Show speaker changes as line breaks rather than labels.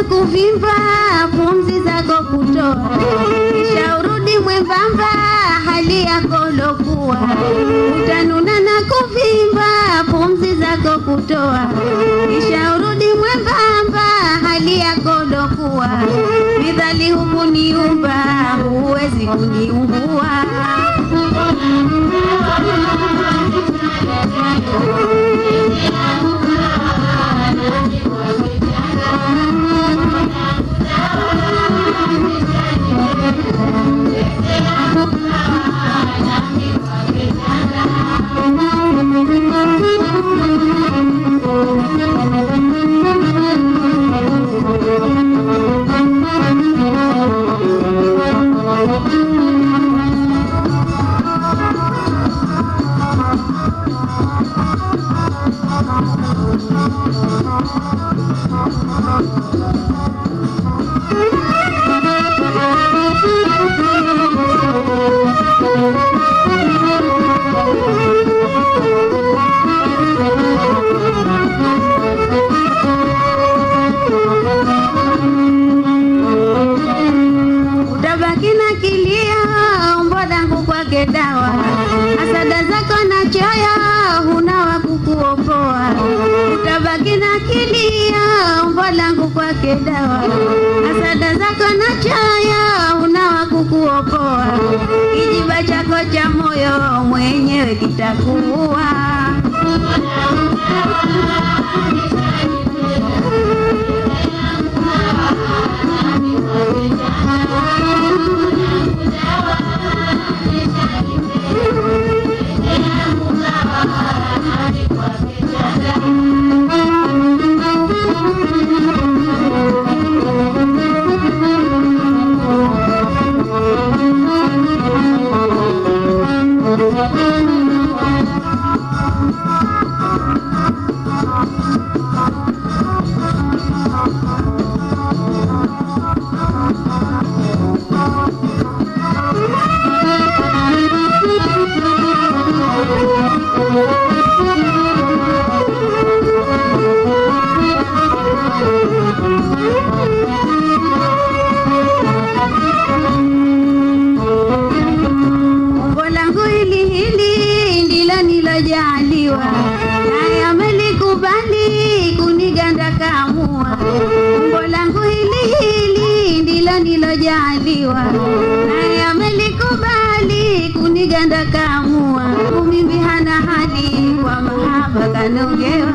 Kuvimba pumzi zako kutoa, kisha urudi mwembamba hali yako lokuwa. Utanuna na kuvimba pumzi zako kutoa, kisha urudi mwembamba hali yako lokuwa. Midhali hukuniumba huwezi kuniumbua. Utabaki na kilia umbo langu kwake dawa, hasada zako na choyo huna wa kukuokoa. Utabaki na kilia umbo langu kwake dawa, hasada zako na choyo huna wa kukuokoa. Kijiba chako cha moyo mwenyewe kitakuua. Jaliwa naye amelikubali kuniganda kaamua. Umbo langu hili ndilo nilojaliwa, naye amelikubali kuniganda kaamua. Mimi hana hali kwa mahaba kanogewa.